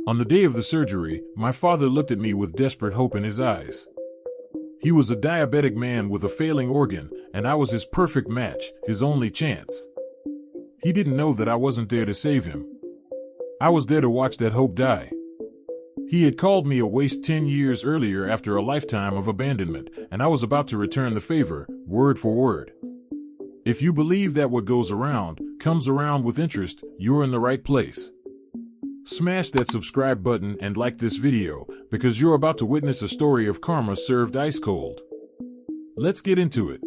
On the day of the surgery, my father looked at me with desperate hope in his eyes. He was a diabetic man with a failing organ, and I was his perfect match, his only chance. He didn't know that I wasn't there to save him. I was there to watch that hope die. He had called me a waste 10 years earlier after a lifetime of abandonment, and I was about to return the favor, word for word. If you believe that what goes around comes around with interest, you're in the right place. Smash that subscribe button and like this video, because you're about to witness a story of karma served ice cold. Let's get into it.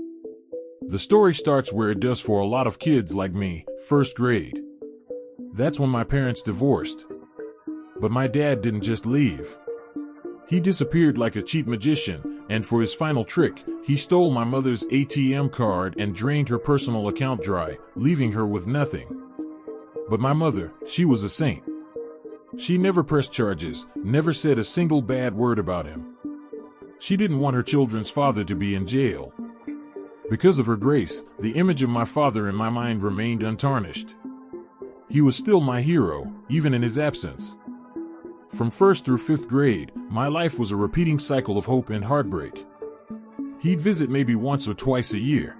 The story starts where it does for a lot of kids like me, first grade. That's when my parents divorced. But my dad didn't just leave. He disappeared like a cheap magician, and for his final trick, he stole my mother's ATM card and drained her personal account dry, leaving her with nothing. But my mother, she was a saint. She never pressed charges, never said a single bad word about him. She didn't want her children's father to be in jail. Because of her grace, the image of my father in my mind remained untarnished. He was still my hero, even in his absence. From 1st through 5th grade, my life was a repeating cycle of hope and heartbreak. He'd visit maybe once or twice a year.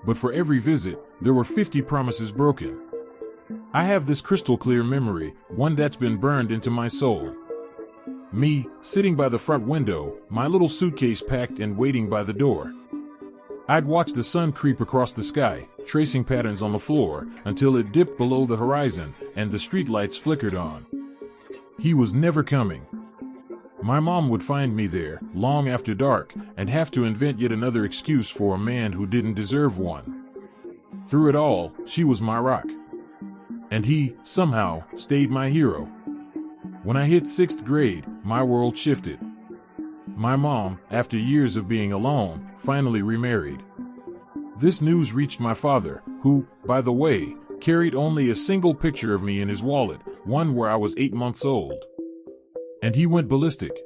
But for every visit, there were 50 promises broken. I have this crystal clear memory, one that's been burned into my soul. Me, sitting by the front window, my little suitcase packed and waiting by the door. I'd watch the sun creep across the sky, tracing patterns on the floor, until it dipped below the horizon and the streetlights flickered on. He was never coming. My mom would find me there, long after dark, and have to invent yet another excuse for a man who didn't deserve one. Through it all, she was my rock. And he, somehow, stayed my hero. When I hit 6th grade, my world shifted. My mom, after years of being alone, finally remarried. This news reached my father, who, by the way, carried only a single picture of me in his wallet, one where I was 8 months old. And he went ballistic.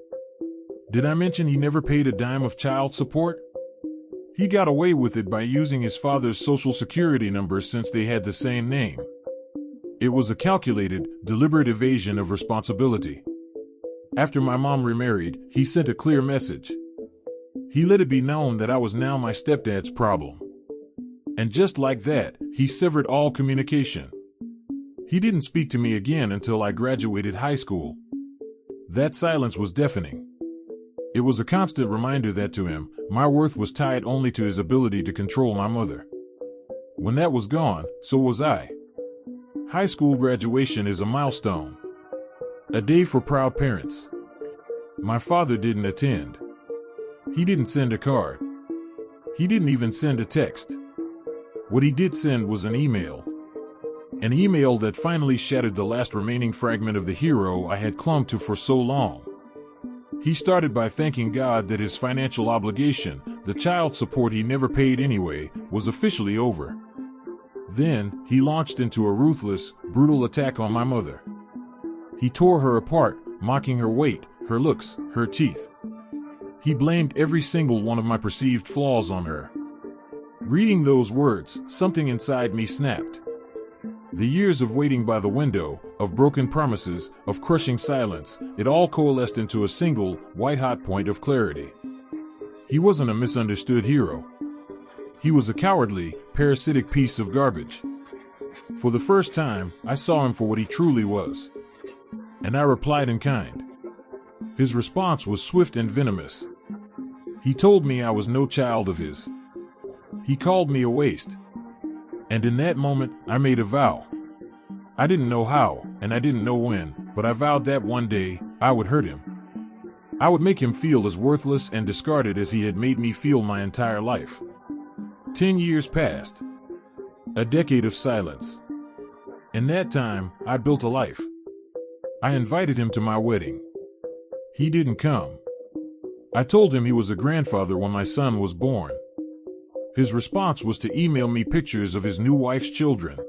Did I mention he never paid a dime of child support? He got away with it by using his father's social security number since they had the same name. It was a calculated, deliberate evasion of responsibility. After my mom remarried, he sent a clear message. He let it be known that I was now my stepdad's problem. And just like that, he severed all communication. He didn't speak to me again until I graduated high school. That silence was deafening. It was a constant reminder that to him, my worth was tied only to his ability to control my mother. When that was gone, so was I. High school graduation is a milestone. A day for proud parents. My father didn't attend. He didn't send a card. He didn't even send a text. What he did send was an email. An email that finally shattered the last remaining fragment of the hero I had clung to for so long. He started by thanking God that his financial obligation, the child support he never paid anyway, was officially over. Then, he launched into a ruthless, brutal attack on my mother. He tore her apart, mocking her weight, her looks, her teeth. He blamed every single one of my perceived flaws on her. Reading those words, something inside me snapped. The years of waiting by the window, of broken promises, of crushing silence, it all coalesced into a single, white-hot point of clarity. He wasn't a misunderstood hero. He was a cowardly, parasitic piece of garbage. For the first time, I saw him for what he truly was. And I replied in kind. His response was swift and venomous. He told me I was no child of his. He called me a waste. And in that moment, I made a vow. I didn't know how, and I didn't know when, but I vowed that one day, I would hurt him. I would make him feel as worthless and discarded as he had made me feel my entire life. 10 years passed. A decade of silence. In that time, I built a life. I invited him to my wedding. He didn't come. I told him he was a grandfather when my son was born. His response was to email me pictures of his new wife's children.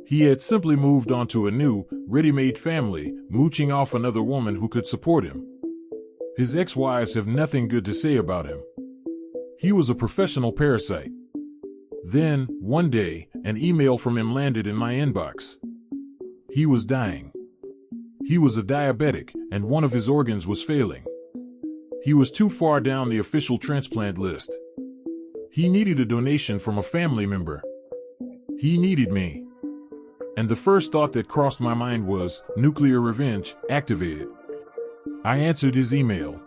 He had simply moved on to a new, ready-made family, mooching off another woman who could support him. His ex-wives have nothing good to say about him. He was a professional parasite. Then, one day, an email from him landed in my inbox. He was dying. He was a diabetic, and one of his organs was failing. He was too far down the official transplant list. He needed a donation from a family member. He needed me. And the first thought that crossed my mind was, NuclearRevenge, activated. I answered his email.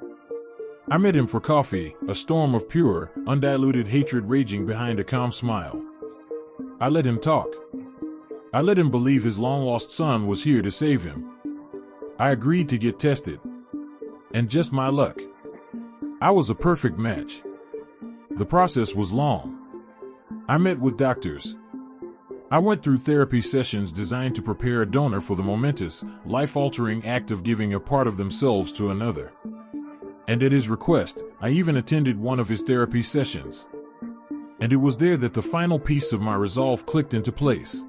I met him for coffee, a storm of pure, undiluted hatred raging behind a calm smile. I let him talk. I let him believe his long-lost son was here to save him. I agreed to get tested. And just my luck, I was a perfect match. The process was long. I met with doctors. I went through therapy sessions designed to prepare a donor for the momentous, life-altering act of giving a part of themselves to another. And at his request, I even attended one of his therapy sessions. And it was there that the final piece of my resolve clicked into place.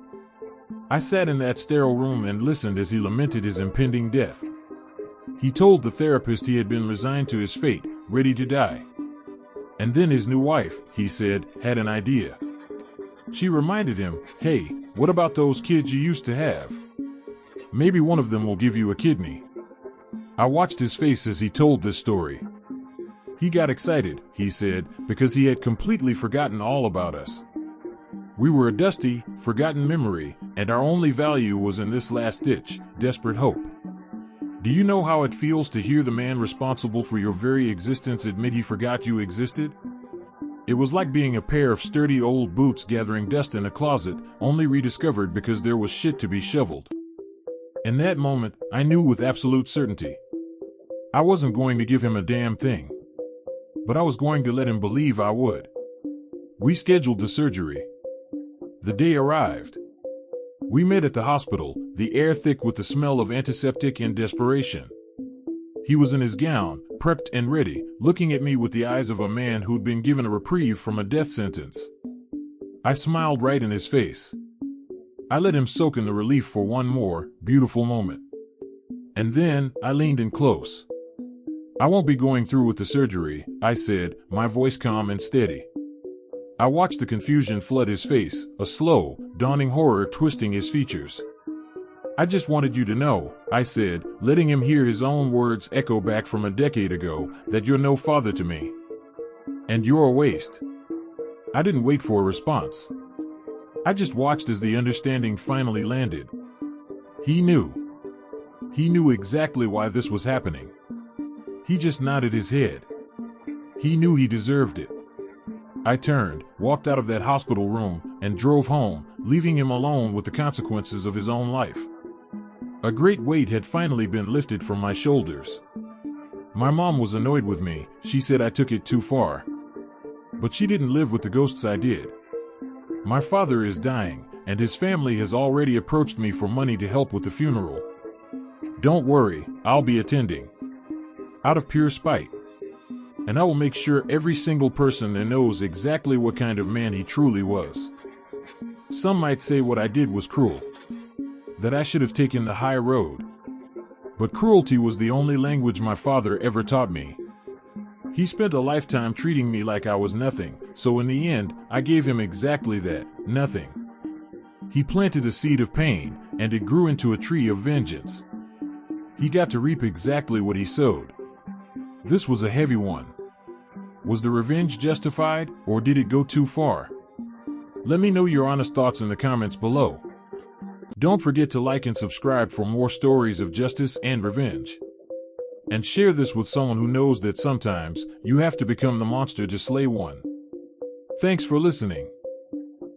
I sat in that sterile room and listened as he lamented his impending death. He told the therapist he had been resigned to his fate, ready to die. And then his new wife, he said, had an idea. She reminded him, "Hey, what about those kids you used to have? Maybe one of them will give you a kidney." I watched his face as he told this story. He got excited, he said, because he had completely forgotten all about us. We were a dusty, forgotten memory, and our only value was in this last-ditch, desperate hope. Do you know how it feels to hear the man responsible for your very existence admit he forgot you existed? It was like being a pair of sturdy old boots gathering dust in a closet, only rediscovered because there was shit to be shoveled. In that moment, I knew with absolute certainty. I wasn't going to give him a damn thing. But I was going to let him believe I would. We scheduled the surgery. The day arrived. We met at the hospital, the air thick with the smell of antiseptic and desperation. He was in his gown, prepped and ready, looking at me with the eyes of a man who'd been given a reprieve from a death sentence. I smiled right in his face. I let him soak in the relief for one more, beautiful moment. And then, I leaned in close. "I won't be going through with the surgery," I said, my voice calm and steady. I watched the confusion flood his face, a slow, dawning horror twisting his features. "I just wanted you to know," I said, letting him hear his own words echo back from a decade ago, "that you're no father to me. And you're a waste." I didn't wait for a response. I just watched as the understanding finally landed. He knew. He knew exactly why this was happening. He just nodded his head. He knew he deserved it. I turned, walked out of that hospital room, and drove home, leaving him alone with the consequences of his own life. A great weight had finally been lifted from my shoulders. My mom was annoyed with me. She said I took it too far. But she didn't live with the ghosts I did. My father is dying, and his family has already approached me for money to help with the funeral. Don't worry, I'll be attending. Out of pure spite. And I will make sure every single person there knows exactly what kind of man he truly was. Some might say what I did was cruel. That I should have taken the high road. But cruelty was the only language my father ever taught me. He spent a lifetime treating me like I was nothing, so in the end, I gave him exactly that, nothing. He planted a seed of pain, and it grew into a tree of vengeance. He got to reap exactly what he sowed. This was a heavy one. Was the revenge justified, or did it go too far? Let me know your honest thoughts in the comments below. Don't forget to like and subscribe for more stories of justice and revenge. And share this with someone who knows that sometimes you have to become the monster to slay one. Thanks for listening.